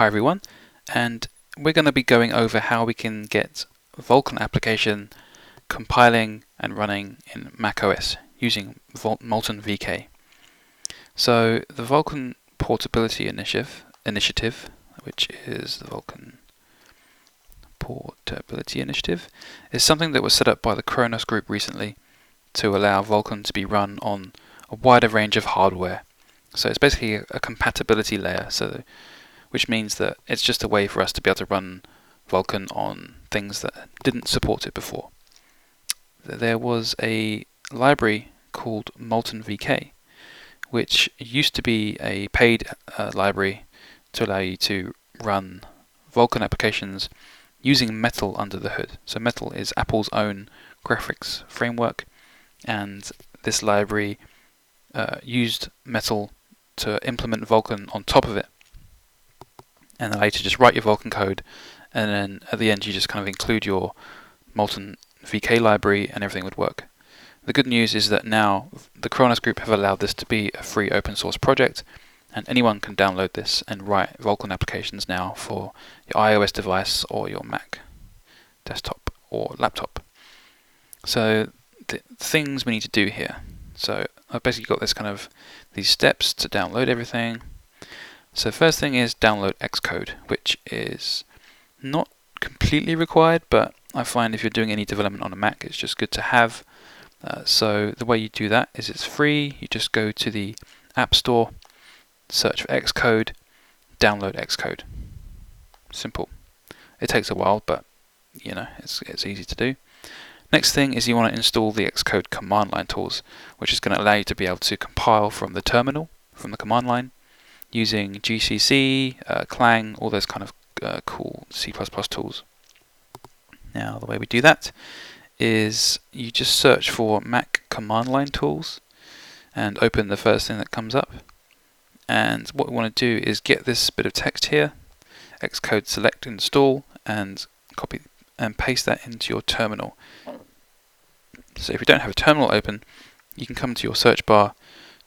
Hi everyone, and we're going to be going over how we can get Vulkan application compiling and running in macOS using Molten VK. So the Vulkan Portability Initiative, which is the Vulkan Portability Initiative, is something that was set up by the Kronos group recently to allow Vulkan to be run on a wider range of hardware. So it's basically a compatibility layer, which means that it's just a way for us to be able to run Vulkan on things that didn't support it before. There was a library called Molten VK, which used to be a paid library to allow you to run Vulkan applications using Metal under the hood. So Metal is Apple's own graphics framework, and this library used Metal to implement Vulkan on top of it, and allow you to just write your Vulkan code, and then at the end you just kind of include your Molten VK library and everything would work. The good news is that now the Kronos group have allowed this to be a free open source project, and anyone can download this and write Vulkan applications now for your iOS device or your Mac desktop or laptop. So the things we need to do here. So I've basically got these steps to download everything. So first thing is download Xcode, which is not completely required, but I find if you're doing any development on a Mac, it's just good to have. So the way you do that is it's free. You just go to the App Store, search for Xcode, download Xcode. Simple. It takes a while, but you know it's easy to do. Next thing is you want to install the Xcode command line tools, which is going to allow you to be able to compile from the terminal, from the command line, using GCC, Clang, all those kind of cool C++ tools. Now the way we do that is you just search for Mac command line tools and open the first thing that comes up. And what we want to do is get this bit of text here, Xcode select install, and copy and paste that into your terminal. So if you don't have a terminal open, you can come to your search bar,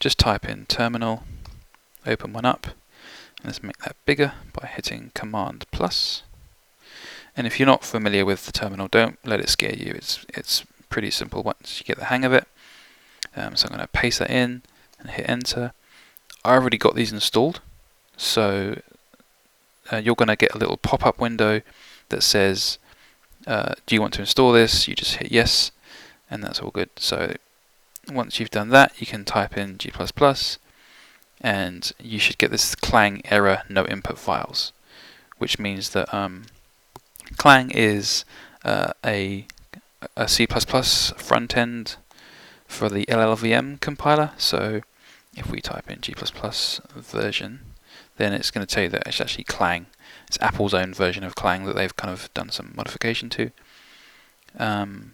just type in terminal, open one up, and let's make that bigger by hitting Command plus. And if you're not familiar with the terminal, don't let it scare you. It's pretty simple once you get the hang of it. So I'm going to paste that in and hit enter. I already got these installed, so you're going to get a little pop-up window that says, do you want to install this? You just hit yes, and that's all good. So once you've done that, you can type in G++, and you should get this Clang error, no input files, which means that Clang is a C++ front end for the LLVM compiler. So if we type in G++ version, then it's going to tell you that it's actually Clang. It's Apple's own version of Clang that they've kind of done some modification to. And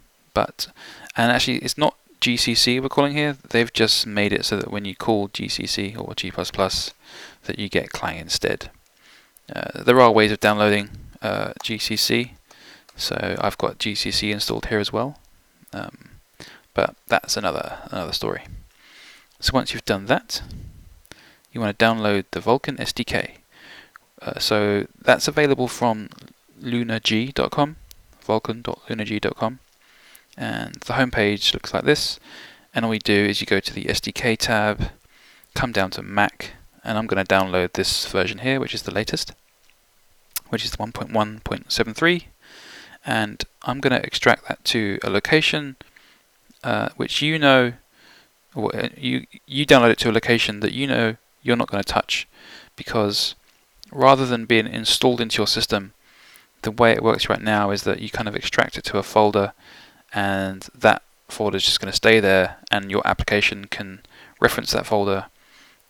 actually it's not GCC we're calling here. They've just made it so that when you call GCC or G++, that you get Clang instead. There are ways of downloading GCC, so I've got GCC installed here as well, but that's another story. So once you've done that, you want to download the Vulkan SDK. So that's available from lunag.com, vulkan.lunag.com, and the home page looks like this. And all we do is you go to the SDK tab, come down to Mac, and I'm going to download this version here, which is the latest, which is 1.1.73, and I'm going to extract that to a location which you know, or you download it to a location that you know you're not going to touch, because rather than being installed into your system, the way it works right now is that you kind of extract it to a folder, and that folder is just going to stay there, and your application can reference that folder,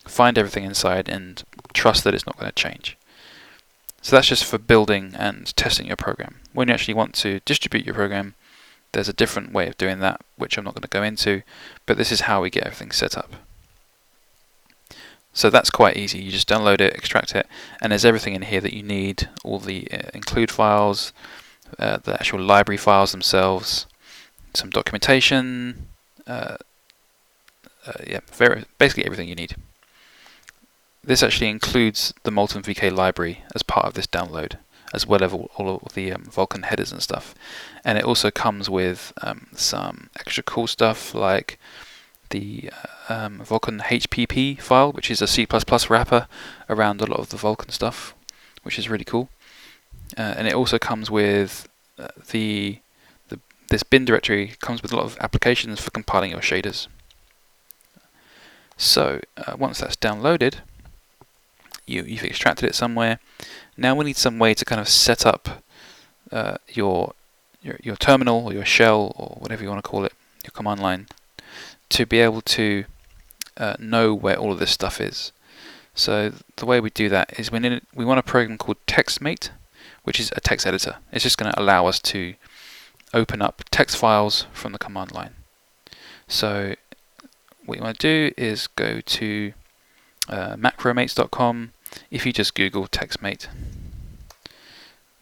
find everything inside, and trust that it's not going to change. So that's just for building and testing your program. When you actually want to distribute your program, there's a different way of doing that, which I'm not going to go into, but this is how we get everything set up. So that's quite easy. You just download it, extract it, and there's everything in here that you need, all the include files, the actual library files themselves, some documentation, basically everything you need. this actually includes the Molten VK library as part of this download, as well as all of the Vulkan headers and stuff. And it also comes with some extra cool stuff like the Vulkan HPP file, which is a C++ wrapper around a lot of the Vulkan stuff, which is really cool. And it also comes with this bin directory comes with a lot of applications for compiling your shaders. So once that's downloaded, you've extracted it somewhere. Now we need some way to kind of set up your terminal or your shell or whatever you want to call it, your command line, to be able to know where all of this stuff is. So the way we do that is we want a program called TextMate, which is a text editor. It's just going to allow us to open up text files from the command line. So what you want to do is go to macromates.com. If you just Google TextMate,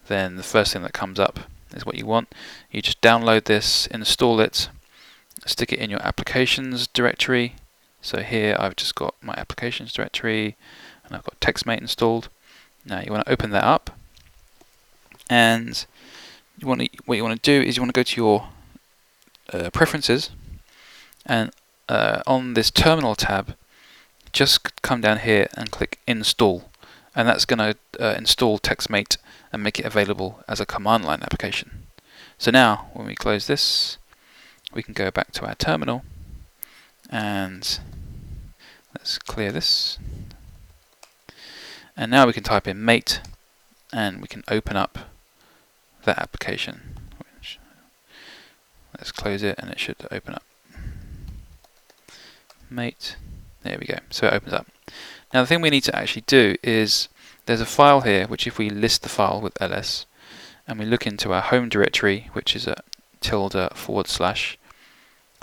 then the first thing that comes up is what you want. You just download this, install it, stick it in your applications directory. So here I've just got my applications directory and I've got TextMate installed. Now you want to open that up, and what you want to do is you want to go to your preferences, and on this terminal tab just come down here and click install, and that's going to install TextMate and make it available as a command line application. So now when we close this, we can go back to our terminal and let's clear this, and now we can type in mate and we can open up that application. Let's close it and it should open up. Mate, there we go, so it opens up. Now the thing we need to actually do is there's a file here which, if we list the file with ls and we look into our home directory, which is a ~/,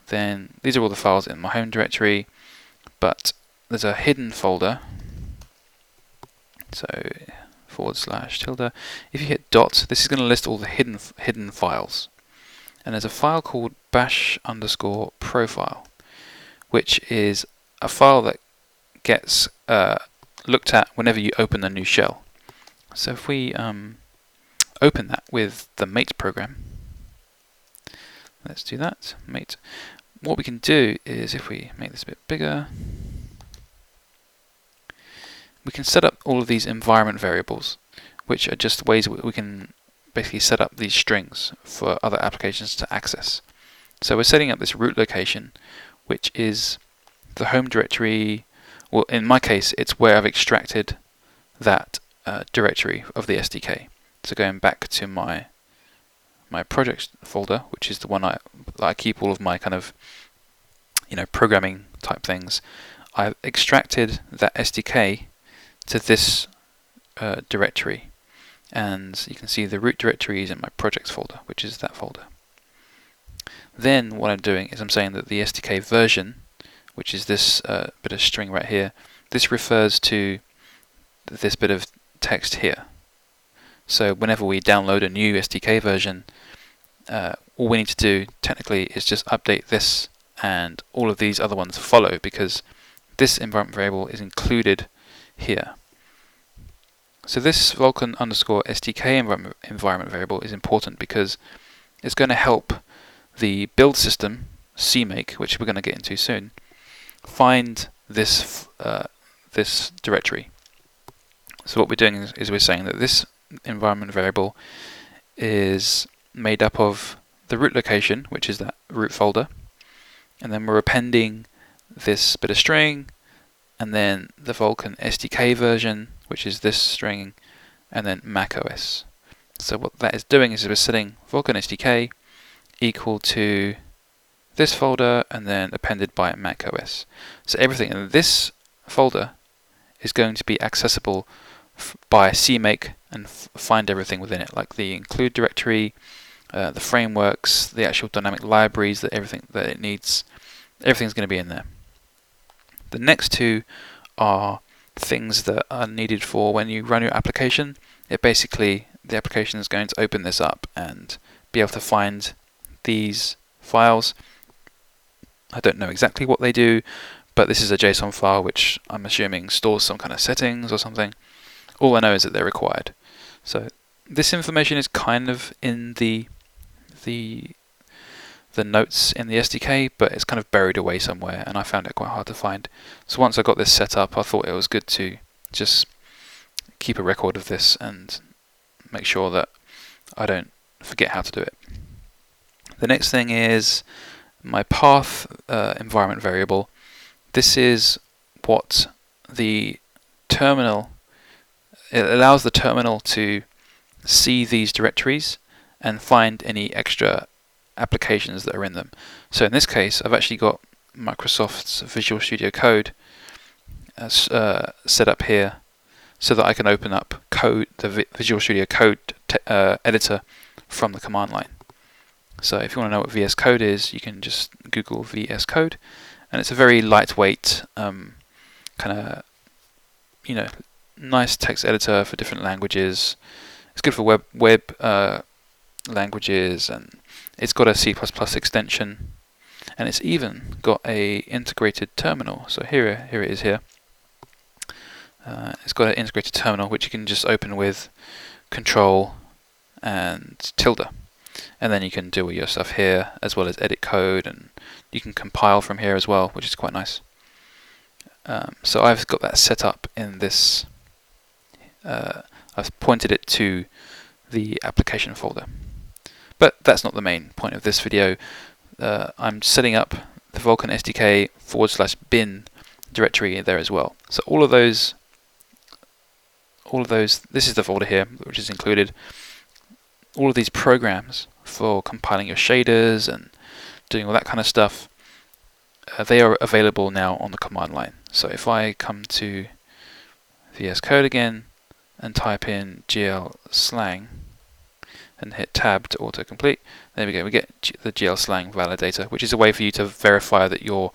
then these are all the files in my home directory, but there's a hidden folder, so /tilde. If you hit dot, this is going to list all the hidden files, and there's a file called bash_profile, which is a file that gets looked at whenever you open a new shell. So if we open that with the mate program, let's do that, mate. What we can do is, if we make this a bit bigger, we can set up all of these environment variables, which are just ways we can basically set up these strings for other applications to access. So we're setting up this root location, which is the home directory. Well, in my case, it's where I've extracted that directory of the SDK. So going back to my projects folder, which is the one I keep all of my kind of programming type things, I've extracted that SDK to this directory, and you can see the root directory is in my projects folder, which is that folder. Then what I'm doing is I'm saying that the SDK version, which is this bit of string right here, this refers to this bit of text here. So whenever we download a new SDK version, all we need to do technically is just update this, and all of these other ones follow, because this environment variable is included here. So this Vulkan _SDK environment variable is important because it's going to help the build system, CMake, which we're going to get into soon, find this this directory. So what we're doing is we're saying that this environment variable is made up of the root location, which is that root folder, and then we're appending this bit of string, and then the Vulkan SDK version, which is this string, and then macOS. So what that is doing is we're setting Vulkan SDK equal to this folder and then appended by macOS. So everything in this folder is going to be accessible by CMake and find everything within it, like the include directory, the frameworks, the actual dynamic libraries, that everything that it needs, everything's going to be in there. The next two are things that are needed for when you run your application. The application is going to open this up and be able to find these files. I don't know exactly what they do, but this is a JSON file which I'm assuming stores some kind of settings or something. All I know is that they're required. So this information is kind of in the notes in the SDK, but it's kind of buried away somewhere, and I found it quite hard to find. So once I got this set up, I thought it was good to just keep a record of this and make sure that I don't forget how to do it. The next thing is my path environment variable. This is what the terminal, it allows the terminal to see these directories and find any extra applications that are in them. So in this case, I've actually got Microsoft's Visual Studio Code set up here so that I can open up code, the Visual Studio Code editor from the command line. So if you want to know what VS Code is, you can just Google VS Code, and it's a very lightweight kind of, nice text editor for different languages. It's good for web languages, and it's got a C++ extension, and it's even got a integrated terminal. So here it is here. It's got an integrated terminal which you can just open with Control and tilde, and then you can do all your stuff here as well as edit code, and you can compile from here as well, which is quite nice. So I've got that set up in this. I've pointed it to the application folder. But that's not the main point of this video. I'm setting up the Vulkan SDK /bin directory there as well. So all of those, this is the folder here which is included. All of these programs for compiling your shaders and doing all that kind of stuff, they are available now on the command line. So if I come to VS Code again and type in GL-slang and hit tab to autocomplete, there we go, we get the GL-slang validator, which is a way for you to verify that your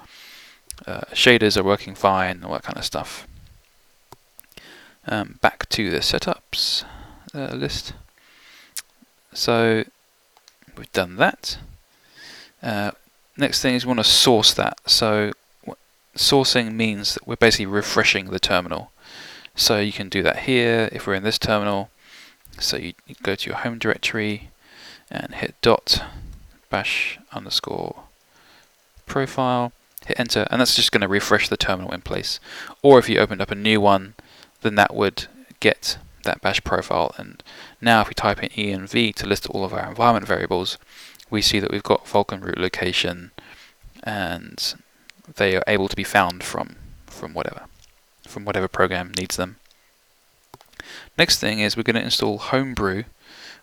shaders are working fine, all that kind of stuff. Back to the setups list. So we've done that. Next thing is we want to source that. So sourcing means that we're basically refreshing the terminal. So you can do that here if we're in this terminal. So you go to your home directory and hit .bash _ profile, hit enter, and that's just going to refresh the terminal in place. Or if you opened up a new one, then that would get that bash profile. And now if we type in env to list all of our environment variables, we see that we've got Vulkan root location, and they are able to be found from whatever program needs them. Next thing is we're going to install Homebrew,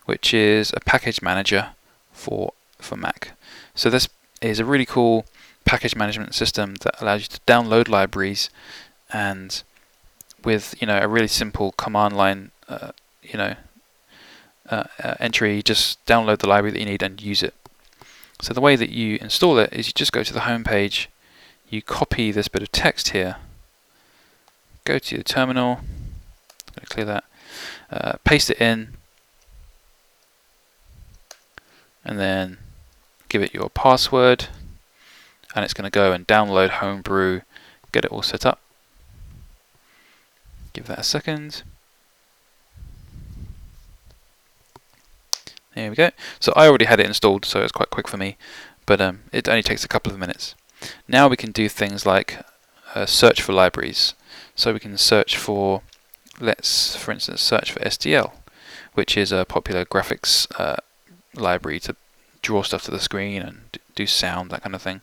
which is a package manager for Mac. So this is a really cool package management system that allows you to download libraries, and with a really simple command line entry, just download the library that you need and use it. So the way that you install it is you just go to the home page, you copy this bit of text here, go to the terminal, I'm going to clear that, paste it in, and then give it your password, and it's going to go and download Homebrew, get it all set up. Give that a second. There we go. So I already had it installed, so it's quite quick for me, but it only takes a couple of minutes. Now we can do things like search for libraries. So we can search for, let's for instance search for STL, which is a popular graphics library to draw stuff to the screen and do sound, that kind of thing.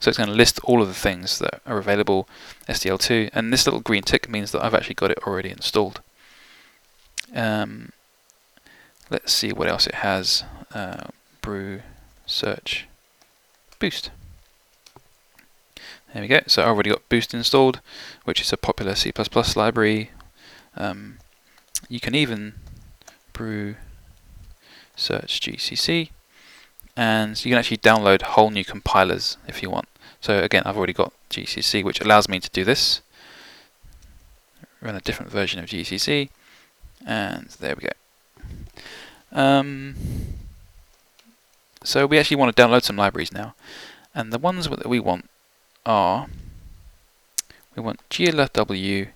So it's going to list all of the things that are available STL2, and this little green tick means that I've actually got it already installed. Let's see what else it has. Brew, search, boost. There we go. So I've already got Boost installed, which is a popular C++ library. You can even brew, search GCC, and you can actually download whole new compilers if you want. So again, I've already got GCC, which allows me to do this. Run a different version of GCC, and there we go. So we actually want to download some libraries now, and the ones that we want are we want GLFW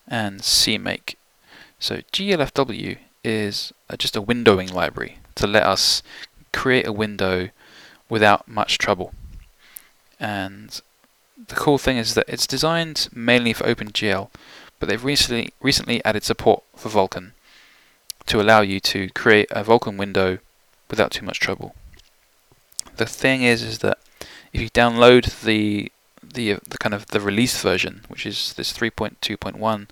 and CMake. So GLFW is just a windowing library to let us create a window without much trouble. And the cool thing is that it's designed mainly for OpenGL, but they've recently added support for Vulkan to allow you to create a Vulkan window without too much trouble. The thing is that if you download the kind of the release version, which is this 3.2.1,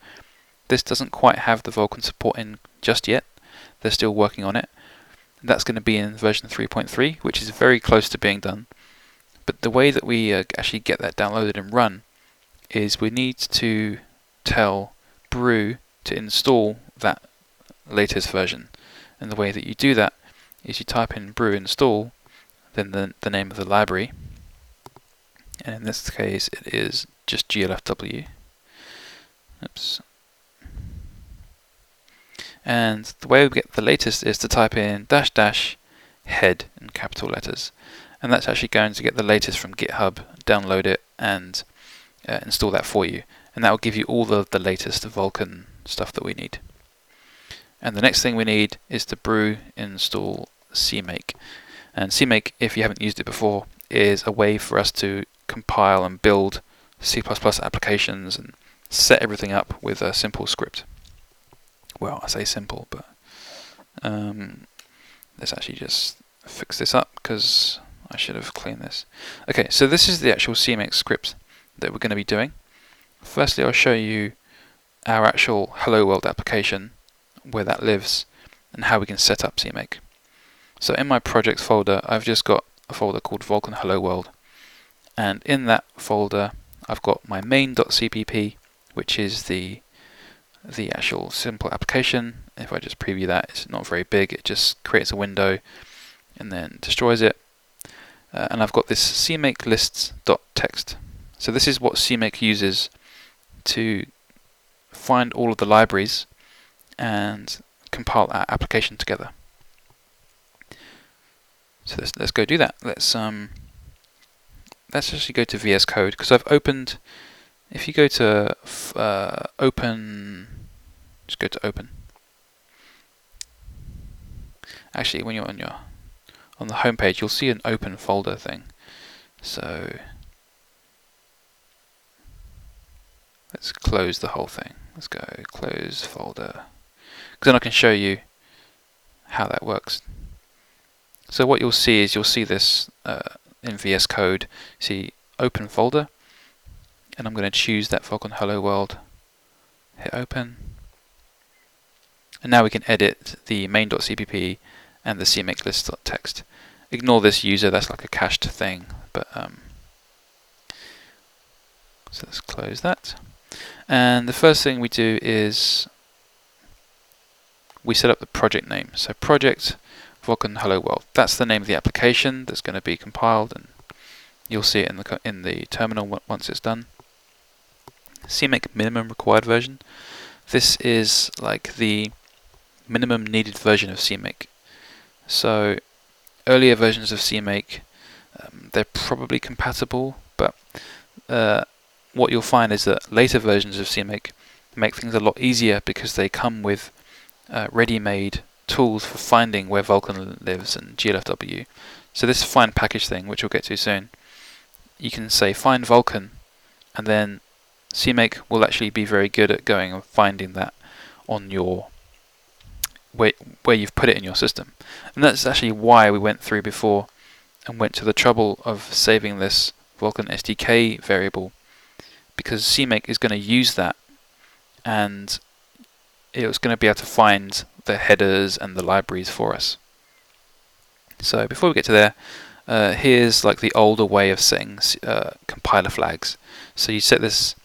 this doesn't quite have the Vulkan support in just yet. They're still working on it. That's going to be in version 3.3, which is very close to being done. But the way that we actually get that downloaded and run is we need to tell Brew to install that latest version. And the way that you do that is you type in brew install, then the name of the library, and in this case it is just GLFW. Oops. And the way we get the latest is to type in -- head in capital letters, and that's actually going to get the latest from GitHub, download it, and install that for you, and that will give you all the latest Vulkan stuff that we need. And the next thing we need is to brew install CMake. And CMake, if you haven't used it before, is a way for us to compile and build C++ applications and set everything up with a simple script. Well, I say simple, but let's actually just fix this up because I should have cleaned this. Okay, so this is the actual CMake script that we're going to be doing. Firstly, I'll show you our actual Hello World application, where that lives, and how we can set up CMake. So in my projects folder, I've just got a folder called Vulkan Hello World, and in that folder I've got my main.cpp, which is the actual simple application. If I just preview that, it's not very big, it just creates a window and then destroys it. And I've got this CMake lists.txt. So this is what CMake uses to find all of the libraries and compile our application together. So let's go do that. Let's actually go to VS Code, because I've opened. If you go to open, just go to open. Actually, when you're on the home page, you'll see an open folder thing. So let's close the whole thing. Let's go close folder, because then I can show you how that works. So what you'll see is this in VS Code. See open folder, and I'm going to choose that Vulkan Hello World. Hit open, and now we can edit the main.cpp and the CMake list.txt. Ignore this user, that's like a cached thing. But so let's close that. And the first thing we do is we set up the project name. So project Vulkan Hello World. That's the name of the application that's going to be compiled, and you'll see it in the terminal once it's done. CMake minimum required version. This is like the minimum needed version of CMake. So earlier versions of CMake, they're probably compatible, but what you'll find is that later versions of CMake make things a lot easier because they come with ready-made tools for finding where Vulkan lives and GLFW. So this find package thing, which we'll get to soon, you can say find Vulkan, and then CMake will actually be very good at going and finding that on your where you've put it in your system. And that's actually why we went through before and went to the trouble of saving this Vulkan SDK variable, because CMake is going to use that, and it was going to be able to find the headers and the libraries for us. So before we get to there, here's like the older way of setting compiler flags. So you set this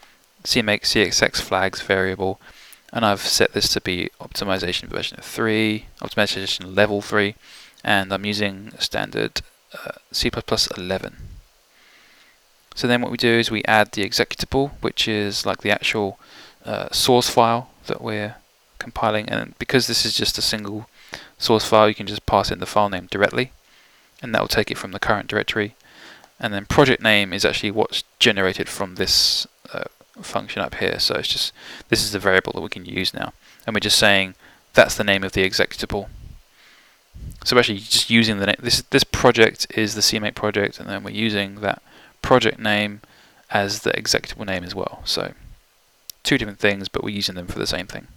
CMake CXX flags variable, and I've set this to be optimization version 3, optimization level 3, and I'm using standard C++ 11. So then what we do is we add the executable, which is like the actual source file that we're compiling, and because this is just a single source file, you can just pass in the file name directly, and that will take it from the current directory. And then project name is actually what's generated from this function up here. So it's just, this is the variable that we can use now, and we're just saying that's the name of the executable. So we're actually just using the name. This project is the CMake project, and then we're using that project name as the executable name as well. So two different things, but we're using them for the same thing.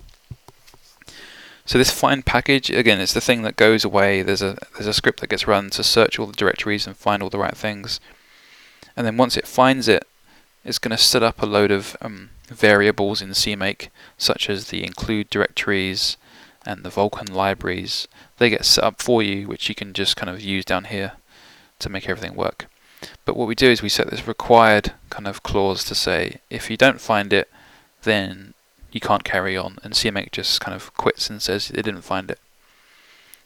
So this find package, again, it's the thing that goes away. There's a script that gets run to search all the directories and find all the right things. And then once it finds it, it's going to set up a load of variables in CMake, such as the include directories and the Vulkan libraries. They get set up for you, which you can just kind of use down here to make everything work. But what we do is we set this required kind of clause to say, if you don't find it, then you can't carry on, and CMake just kind of quits and says it didn't find it.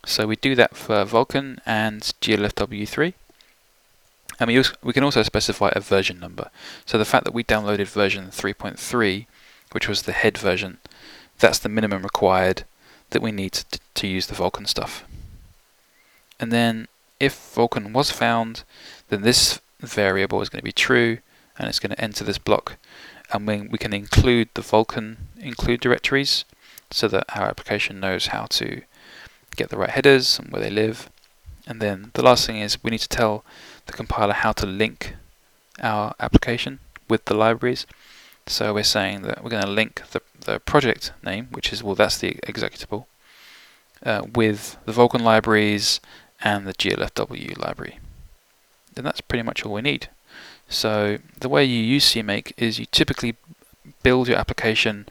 So we do that for Vulkan and GLFW3. And we can also specify a version number. So the fact that we downloaded version 3.3, which was the head version, that's the minimum required that we need to use the Vulkan stuff. And then if Vulkan was found, then this variable is going to be true, and it's going to enter this block. And we can include the Vulkan include directories so that our application knows how to get the right headers and where they live. And then the last thing is we need to tell the compiler how to link our application with the libraries. So we're saying that we're going to link the project name, which is, well, that's the executable, with the Vulkan libraries and the GLFW library. And that's pretty much all we need. So the way you use CMake is you typically build your application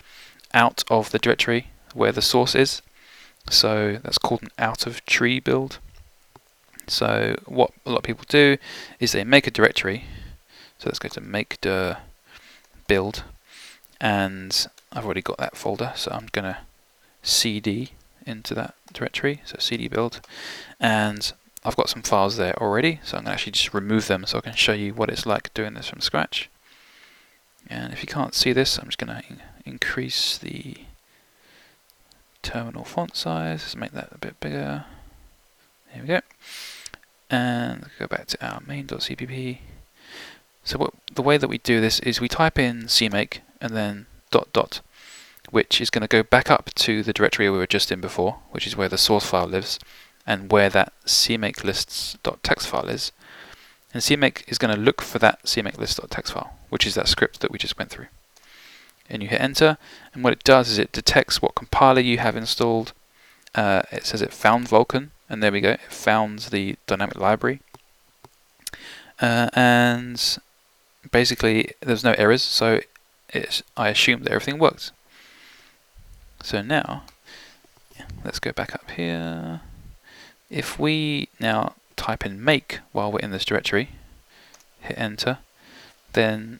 out of the directory where the source is. So that's called an out of tree build. So what a lot of people do is they make a directory. So let's go to make the build, and I've already got that folder, so I'm going to cd into that directory, so cd build, and I've got some files there already, so I'm going to actually just remove them so I can show you what it's like doing this from scratch. And if you can't see this, I'm just going to increase the terminal font size, let's make that a bit bigger. There we go. And go back to our main.cpp. So the way that we do this is we type in CMake and then ... which is going to go back up to the directory we were just in before, which is where the source file lives, and where that CMake lists.txt file is. And CMake is going to look for that CMake list.txt file, which is that script that we just went through. And you hit enter, and what it does is it detects what compiler you have installed. It says it found Vulkan, and there we go, it found the dynamic library. And basically there's no errors, so I assume that everything worked. So now, let's go back up here. If we now type in make while we're in this directory, hit enter, then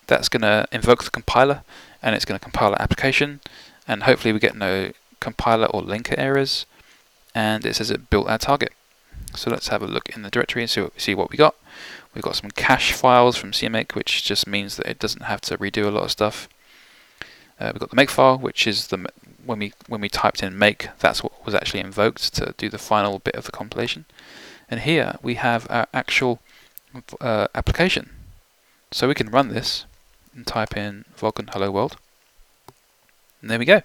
that's going to invoke the compiler, and it's going to compile our application, and hopefully we get no compiler or linker errors, and it says it built our target. So let's have a look in the directory and see what we got. We've got some cache files from CMake, which just means that it doesn't have to redo a lot of stuff. We've got the make file, which is when we typed in make, that's what was actually invoked to do the final bit of the compilation. And here we have our actual application. So we can run this and type in Vulkan hello world. And there we go.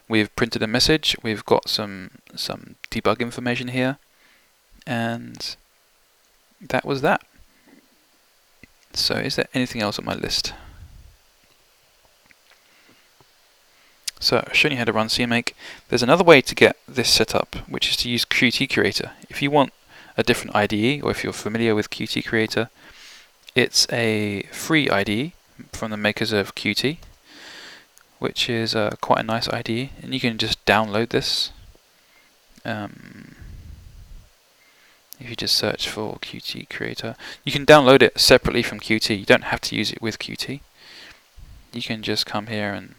We've printed a message. We've got some debug information here, and that was that. So is there anything else on my list? So I've shown you how to run CMake. There's another way to get this set up, which is to use Qt Creator. If you want a different IDE, or if you're familiar with Qt Creator, it's a free IDE from the makers of Qt, which is quite a nice IDE, and you can just download this. If you just search for Qt Creator, you can download it separately from Qt. You don't have to use it with Qt. You can just come here and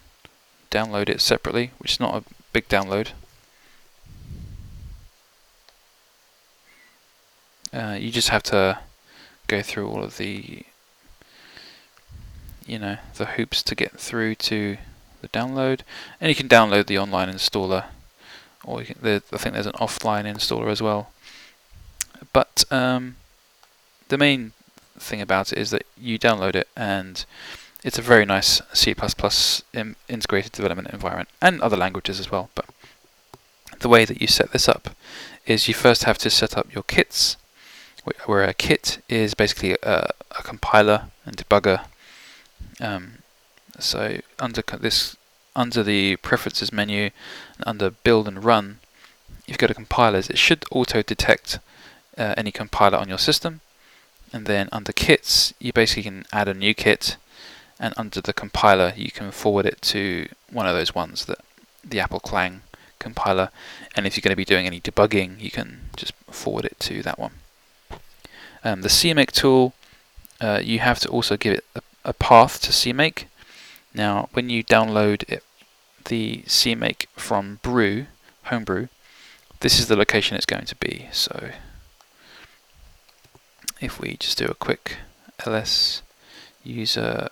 download it separately, which is not a big download. You just have to go through all of the the hoops to get through to the download, and you can download the online installer, or I think there's an offline installer as well. But the main thing about it is that you download it, and it's a very nice C++ integrated development environment, and other languages as well. But the way that you set this up is you first have to set up your kits, where a kit is basically a compiler and debugger. So under the preferences menu, and under build and run, if you go to compilers, it should auto detect any compiler on your system. And then under kits, you basically can add a new kit, and under the compiler you can forward it to one of those ones, that the Apple Clang compiler, and if you're going to be doing any debugging, you can just forward it to that one. The CMake tool, you have to also give it a path to CMake. Now when you download the CMake from Homebrew, this is the location it's going to be. So if we just do a quick ls user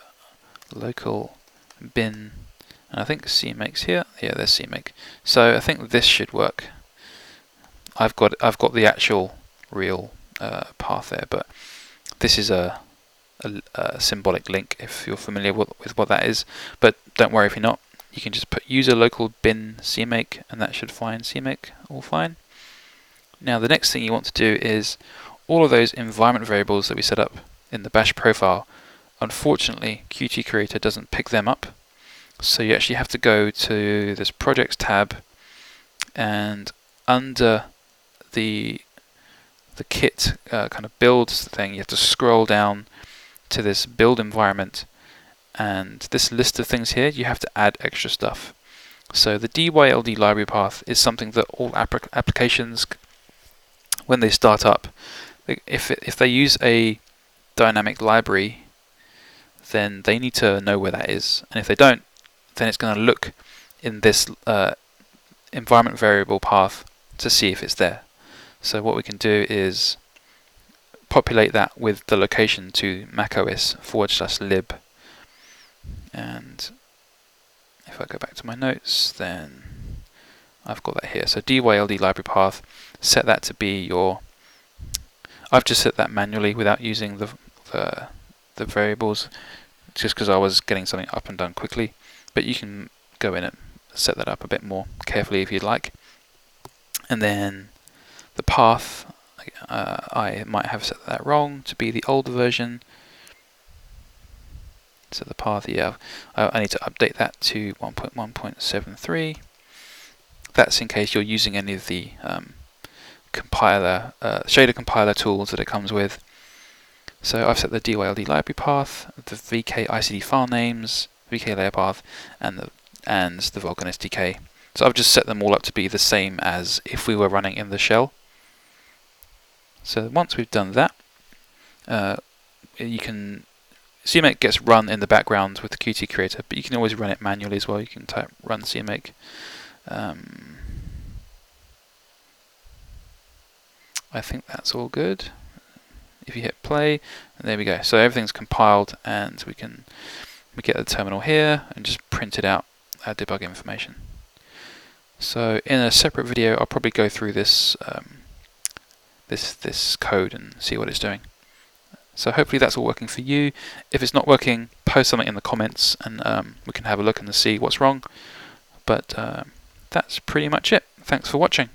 local bin, and I think CMake's here. Yeah, there's CMake. So I think this should work. I've got the actual real path there, but this is a symbolic link if you're familiar with what that is. But don't worry if you're not. You can just put user local bin CMake, and that should find CMake all fine. Now the next thing you want to do is all of those environment variables that we set up in the bash profile. Unfortunately, Qt Creator doesn't pick them up, so you actually have to go to this projects tab, and under the kit kind of builds thing, you have to scroll down to this build environment, and this list of things here, you have to add extra stuff. So the DYLD library path is something that all applications, when they start up, if they use a dynamic library, then they need to know where that is, and if they don't, then it's going to look in this environment variable path to see if it's there. So what we can do is populate that with the location to macOS /lib, and if I go back to my notes, then I've got that here. So DYLD library path, set that to be your, I've just set that manually without using the variables, just because I was getting something up and done quickly, but you can go in and set that up a bit more carefully if you'd like. And then the path, I might have set that wrong to be the older version. So the path, yeah, I need to update that to 1.1.73. That's in case you're using any of the shader compiler tools that it comes with. So I've set the DYLD library path, the VK ICD file names, VK layer path, and the Vulkan SDK. So I've just set them all up to be the same as if we were running in the shell. So once we've done that, CMake gets run in the background with the Qt Creator, but you can always run it manually as well. You can type run CMake. I think that's all good. If you hit play, and there we go. So everything's compiled, and we get the terminal here and just print it out, our debug information. So in a separate video, I'll probably go through this this code and see what it's doing. So hopefully that's all working for you. If it's not working, post something in the comments, and we can have a look and see what's wrong. But that's pretty much it. Thanks for watching.